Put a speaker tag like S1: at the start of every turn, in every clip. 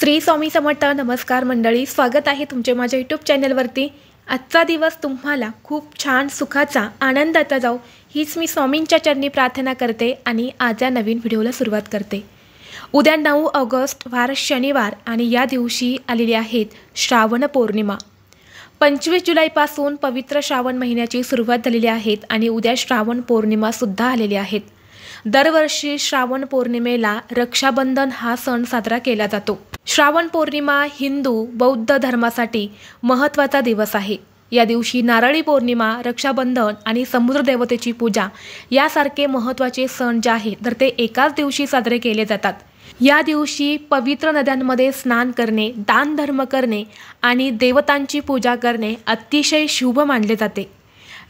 S1: श्री स्वामी समर्थ। नमस्कार मंडळी, स्वागत आहे तुमचे माझ्या यूट्यूब चॅनलवरती। आजचा दिवस तुम्हाला खूप छान सुखाचा आनंदाचा जाऊ हीच मी स्वामींच्या चरणी प्रार्थना करते आणि आज या नवीन व्हिडिओला सुरुवात करते। उद्या 9 ऑगस्ट वार शनिवार आणि या दिवशी आलेली आहेत श्रावण पौर्णिमा। 25 जुलैपासून पवित्र श्रावण महिन्याची सुरुवात झालेली आहे आणि उद्या श्रावण पौर्णिमा सुद्धा आलेली आहे। दरवर्षी श्रावण पौर्णिमेला रक्षाबंधन हा सण साजरा केला जातो। श्रावण पौर्णिमा हिंदू बौद्ध धर्मासाठी महत्त्वाचा दिवस आहे। या दिवशी नारळी पौर्णिमा, रक्षाबंधन आणि समुद्र देवतेची पूजा यासारखे महत्त्वाचे सण जे आहेत तर ते एकाच दिवशी साजरे केले जातात। या दिवशी पवित्र नद्यांमध्ये स्नान करणे, दान धर्म करणे आणि देवतांची पूजा करणे अतिशय शुभ मानले जाते।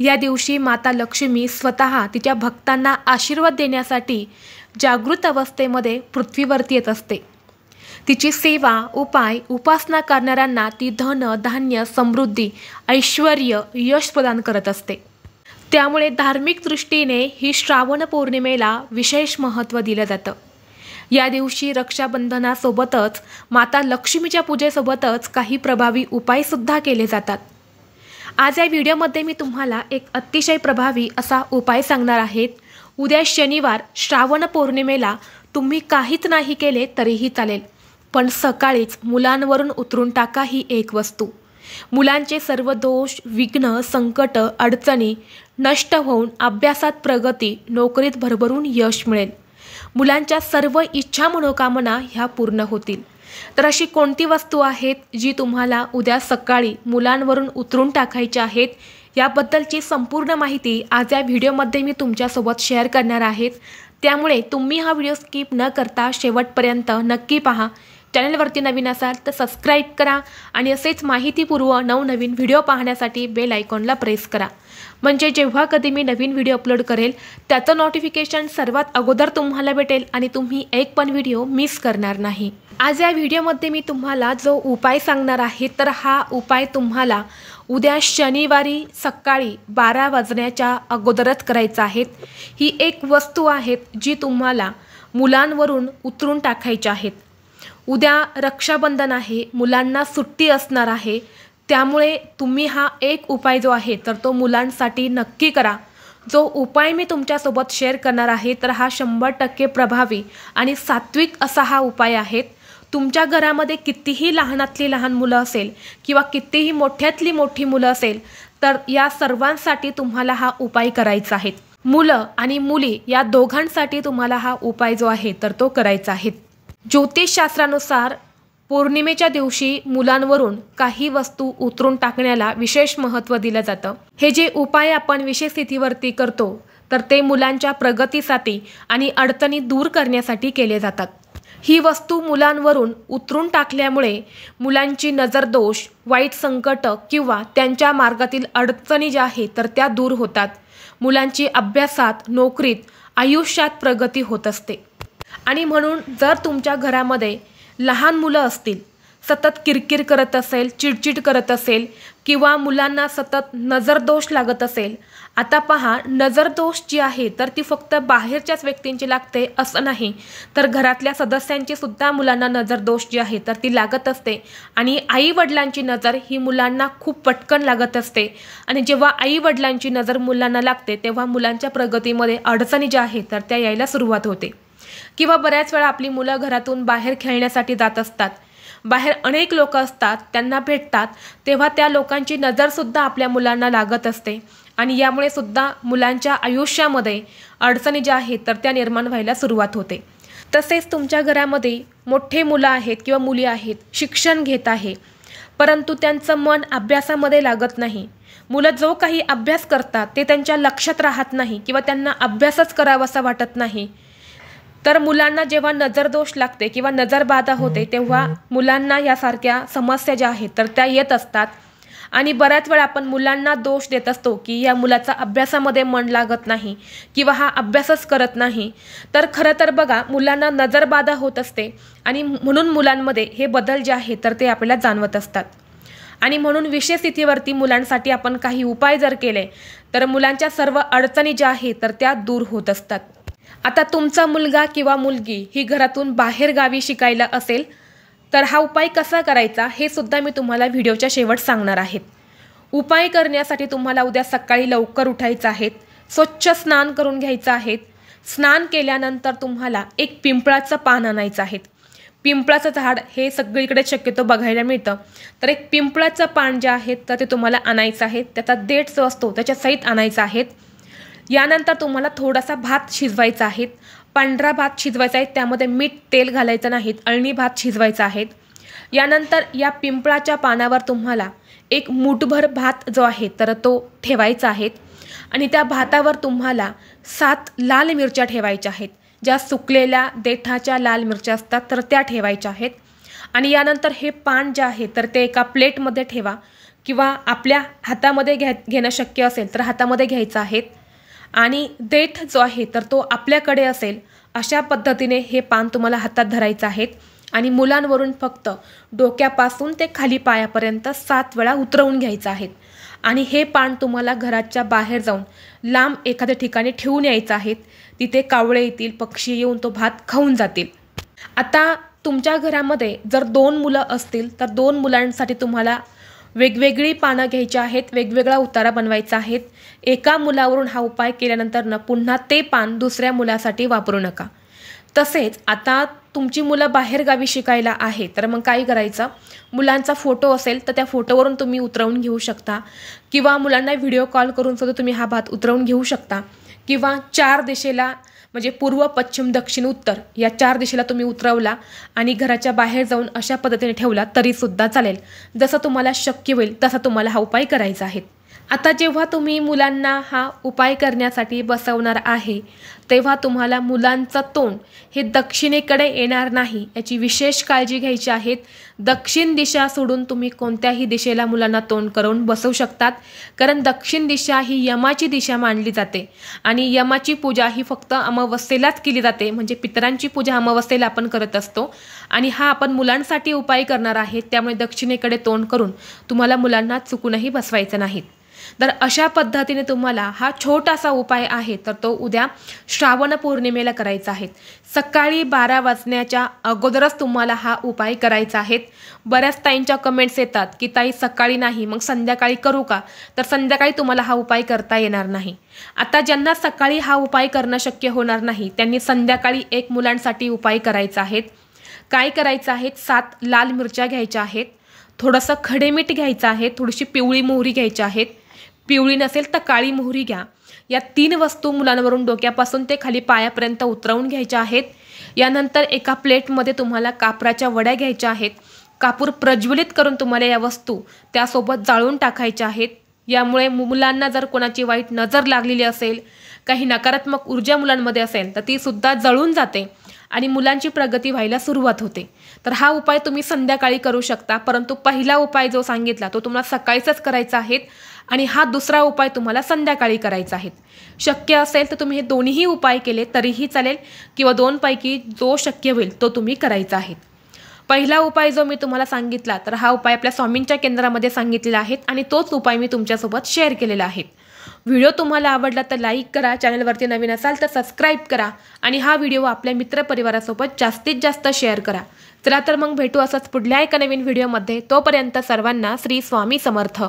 S1: या दिवशी माता लक्ष्मी स्वतः तिच्या भक्तांना आशीर्वाद देण्यासाठी जागृत अवस्थेमध्ये पृथ्वीवरती येत असते। तिची सेवा, उपासना करणाऱ्यांना ती धन, धान्य, समृद्धी, ऐश्वर्य, यश प्रदान करत असते। त्यामुळे धार्मिक दृष्टीने ही श्रावण पौर्णिमेला विशेष महत्त्व दिलं जातं। या दिवशी रक्षाबंधनासोबतच माता लक्ष्मीच्या पूजेसोबतच काही प्रभावी उपायसुद्धा केले जातात। आज या व्हिडिओमध्ये मी तुम्हाला एक अतिशय प्रभावी असा उपाय सांगणार आहे। उद्या शनिवार श्रावण पौर्णिमेला तुम्ही काहीच नाही केले तरीही चालेल, पण सकाळीच मुलांवरून उतरून टाका ही एक वस्तू। मुलांचे सर्व दोष, विघ्न, संकट, अडचणी नष्ट होऊन अभ्यासात प्रगती, नोकरीत भरभरून यश मिळेल। मुलांच्या सर्व इच्छा मनोकामना ह्या पूर्ण होतील। तर अशी कोणती वस्तू आहेत जी तुम्हाला उद्या सकाळी मुलांवरून उतरून टाकायची आहेत, याबद्दलची संपूर्ण माहिती आज या व्हिडिओमध्ये मी तुमच्यासोबत शेअर करणार आहे। त्यामुळे तुम्ही हा व्हिडिओ स्किप न करता शेवटपर्यंत नक्की पहा। चॅनलवरती नवीन असाल तर सबस्क्राईब करा आणि असेच माहितीपूर्व नवनवीन व्हिडिओ पाहण्यासाठी बेल आयकॉनला प्रेस करा, म्हणजे जेव्हा कधी मी नवीन व्हिडिओ अपलोड करेल त्याचं नोटिफिकेशन सर्वात अगोदर तुम्हाला भेटेल आणि तुम्ही एक पण व्हिडिओ मिस करणार नाही। आज या व्हिडिओमध्ये मी तुम्हाला जो उपाय सांगणार आहे तर हा उपाय तुम्हाला उद्या शनिवारी सकाळी 12 वाजण्याच्या अगोदरच करायचा आहे। ही एक वस्तू आहे जी तुम्हाला मुलांवरून उतरून टाकायची आहे। उद्या रक्षाबंधन आहे, मुलांना सुट्टी असणार आहे, त्यामुळे तुम्ही हा एक उपाय जो आहे तर तो मुलांसाठी नक्की करा। जो उपाय मी तुमच्यासोबत शेअर करणार आहे तर हा 100% प्रभावी आणि सात्विक असा हा उपाय आहे। तुमच्या घरामध्ये कितीही लहानातली लहान मुलं असेल किंवा कितीही मोठ्यातली मोठी मुलं असेल तर या सर्वांसाठी तुम्हाला हा उपाय करायचा आहे। मुलं आणि मुली या दोघांसाठी तुम्हाला हा उपाय जो आहे तर तो करायचा आहे। ज्योतिषशास्त्रानुसार पौर्णिमेच्या दिवशी मुलांवरून काही वस्तू उतरून टाकण्याला विशेष महत्त्व दिलं जातं। हे जे उपाय आपण विशेष स्थितीवरती करतो तर ते मुलांच्या प्रगतीसाठी आणि अडचणी दूर करण्यासाठी केले जातात। ही वस्तू मुलांवरून उतरून टाकल्यामुळे मुलांची नजरदोष, वाईट संकट किंवा त्यांच्या मार्गातील अडचणी ज्या आहेत तर त्या दूर होतात। मुलांची अभ्यासात, नोकरीत, आयुष्यात प्रगती होत असते। आणि म्हणून जर तुमच्या घरामध्ये लहान मुलं असतील, सतत किरकिर करत असेल, चिडचिड करत असेल किंवा मुलांना सतत नजरदोष लागत असेल, आता पहा, नजरदोष जी आहे तर ती फक्त बाहेरच्याच व्यक्तींची लागते असं नाही, तर घरातल्या सदस्यांची सुद्धा मुलांना नजरदोष जी आहे तर ती लागत असते। आणि आई वडिलांची नजर ही मुलांना खूप पटकन लागत असते आणि जेव्हा आई वडिलांची नजर मुलांना लागते तेव्हा मुलांच्या प्रगतीमध्ये अडचणी ज्या आहेत तर त्या यायला सुरुवात होते। किंवा बऱ्याच वेळा आपली मुलं घरातून बाहेर खेळण्यासाठी जात असतात, बाहेर अनेक लोक असतात, त्यांना भेटतात, तेव्हा त्या लोकांची नजरसुद्धा आपल्या मुलांना लागत असते आणि यामुळे सुद्धा मुलांच्या आयुष्यामध्ये अडचणी ज्या आहेत तर त्या निर्माण व्हायला सुरुवात होते। तसेच तुमच्या घरामध्ये मोठे मुलं आहेत किंवा मुली आहेत, शिक्षण घेत आहे, परंतु त्यांचं मन अभ्यासामध्ये लागत नाही। मुलं जो काही अभ्यास करतात ते त्यांच्या लक्षात राहत नाही किंवा त्यांना अभ्यासच करावासा वाटत नाही, तर मुलांना जेव्हा नजरदोष लागते किंवा नजरबाधा होते तेव्हा मुलांना यासारख्या समस्या ज्या आहेत तर त्या येत असतात। आणि बऱ्याच वेळा आपण मुलांना दोष देत असतो की या मुलाचा अभ्यासामध्ये मन लागत नाही किंवा हा अभ्यासच करत नाही, तर खरं तर बघा, मुलांना नजरबाधा होत असते आणि म्हणून मुलांमध्ये हे बदल जे आहेत तर ते आपल्याला जाणवत असतात। आणि म्हणून विशेष स्थितीवरती मुलांसाठी आपण काही उपाय जर केले तर मुलांच्या सर्व अडचणी ज्या आहेत तर त्या दूर होत असतात। आता तुमचा मुलगा किंवा मुलगी ही घरातून बाहेर गावी शिकायला असेल तर हा उपाय कसा करायचा हे सुद्धा मी तुम्हाला व्हिडिओच्या शेवट सांगणार आहे। उपाय करण्यासाठी तुम्हाला उद्या सकाळी लवकर उठायचं आहे, स्वच्छ स्नान करून घ्यायचं आहे। स्नान केल्यानंतर तुम्हाला एक पिंपळाचं पान आणायचं आहे। पिंपळाचं झाड हे सगळीकडे शक्यतो बघायला मिळतं, तर एक पिंपळाचं पान जे आहे तर ते तुम्हाला आणायचं आहे। त्याचा देठ जो असतो त्याच्या सहित आणायचा आहे। यानंतर तुम्हाला थोडासा भात शिजवायचा आहे, पांढरा भात शिजवायचा आहे, त्यामध्ये मीठ तेल घालायचं नाही, अळणी भात शिजवायचा आहे। यानंतर या पिंपळाच्या पानावर तुम्हाला एक मुठभर भात जो आहे तर तो ठेवायचा आहे आणि त्या भातावर तुम्हाला 7 लाल मिरच्या ठेवायच्या आहेत, ज्या सुकलेल्या देठाच्या लाल मिरच्या असतात तर त्या ठेवायच्या आहेत। आणि यानंतर हे पान जे आहे तर ते एका प्लेटमध्ये ठेवा किंवा आपल्या हातामध्ये घेणं शक्य असेल तर हातामध्ये घ्यायचं आहे। आणि देठ जो आहे तर तो आपल्याकडे असेल अशा पद्धतीने हे पान तुम्हाला हातात धरायचं आहे आणि मुलांवरून फक्त डोक्यापासून ते खाली पायापर्यंत 7 वेळा उतरवून घ्यायचं आहे। आणि हे पान तुम्हाला घराच्या बाहेर जाऊन लांब एखाद्या ठिकाणी ठेवून यायचं आहे, तिथे कावळे येतील, पक्षी येऊन तो भात खाऊन जातील। आता तुमच्या घरामध्ये जर 2 मुलं असतील तर 2 मुलांसाठी तुम्हाला वेगवेगळी पानं घ्यायची आहेत, वेगवेगळा उतारा बनवायचा आहे। एका मुलावरून हा उपाय केल्यानंतर पुन्हा ते पान दुसऱ्या मुलासाठी वापरू नका। तसेच आता तुमची मुलं बाहेरगावी शिकायला आहे तर मग काय करायचं, मुलांचा फोटो असेल तर त्या फोटोवरून तुम्ही उतरवून घेऊ शकता किंवा मुलांना व्हिडिओ कॉल करून सुद्धा तुम्ही हा भात उतरवून घेऊ शकता किंवा 4 दिशेला म्हणजे पूर्व, पश्चिम, दक्षिण, उत्तर या 4 दिशेला तुम्ही उतरवला आणि घराच्या बाहेर जाऊन अशा पद्धतीने ठेवला तरी सुद्धा चालेल। जसं तुम्हाला शक्य होईल तसा तुम्हाला हा उपाय करायचा आहे। आता जेव्हा तुम्ही मुलांना हा उपाय करण्यासाठी बसवणार आहे तेव्हा तुम्हाला मुलांचं तोंड हे दक्षिणेकडे येणार नाही याची विशेष काळजी घ्यायची आहे। दक्षिण दिशा सोडून तुम्ही कोणत्याही दिशेला मुलांना तोंड करून बसवू शकतात, कारण दक्षिण दिशा ही यमाची दिशा मानली जाते आणि यमाची पूजा ही फक्त अमावस्येलाच केली जाते, म्हणजे पितरांची पूजा अमावस्येला आपण करत असतो आणि हा आपण मुलांसाठी उपाय करणार आहे, त्यामुळे दक्षिणेकडे तोंड करून तुम्हाला मुलांना चुकूनही बसवायचं नाही। तर अशा पद्धतीने तुम्हाला हा छोटासा उपाय आहे तर तो उद्या श्रावण पौर्णिमेला करायचा आहे। सकाळी 12 वाजण्याच्या अगोदरच तुम्हाला हा उपाय करायचा आहे। बऱ्याच ताईंच्या कमेंट्स येतात की ताई सकाळी नाही मग संध्याकाळी करू का, तर संध्याकाळी तुम्हाला हा उपाय करता येणार नाही। आता ज्यांना सकाळी हा उपाय करणं शक्य होणार नाही त्यांनी संध्याकाळी एक मुलांसाठी उपाय करायचा आहे। काय करायचं आहे, 7 लाल मिरच्या घ्यायच्या आहेत, थोडंसं खडे मीठ घ्यायचं आहे, थोडीशी पिवळी मोहरी घ्यायची आहेत, पिवळी नसेल तर काळी मोहरी घ्या। या 3 वस्तू मुलांवरून डोक्यापासून ते खाली पायापर्यंत उतरवून घ्यायच्या आहेत। यानंतर एका प्लेटमध्ये तुम्हाला कापराच्या वड्या घ्यायच्या आहेत, कापूर प्रज्वलित करून तुम्हाला या वस्तू त्यासोबत जाळून टाकायच्या आहेत। यामुळे मुलांना जर कोणाची वाईट नजर लागलेली असेल, काही नकारात्मक ऊर्जा मुलांमध्ये असेल तर ती सुद्धा जळून जाते आणि मुलांची प्रगती व्हायला सुरुवात होते। तर हा उपाय तुम्ही संध्याकाळी करू शकता, परंतु पहिला उपाय जो सांगितला तो तुम्हाला सकाळीच करायचा आहे आणि हा दुसरा उपाय तुम्हाला संध्याकाळी करायचा आहे। शक्य असेल तर तुम्ही हे दोन्हीही उपाय केले तरीही चालेल किंवा 2 पैकी जो शक्य होईल तो तुम्ही करायचा आहे। पहिला उपाय जो मी तुम्हाला सांगितला तर हा उपाय आपल्या स्वामींच्या केंद्रामध्ये सांगितलेला आहे आणि तोच उपाय मी तुमच्यासोबत शेअर केलेला आहे। व्हिडिओ तुम्हाला आवडला तर लाईक करा, चॅनलवरती नवीन असाल तर सबस्क्राईब करा आणि हा व्हिडिओ आपल्या मित्रपरिवारासोबत जास्तीत जास्त शेअर करा। चला तर मग भेटू असंच पुढल्या एका नवीन व्हिडिओमध्ये। तोपर्यंत सर्वांना श्री स्वामी समर्थ।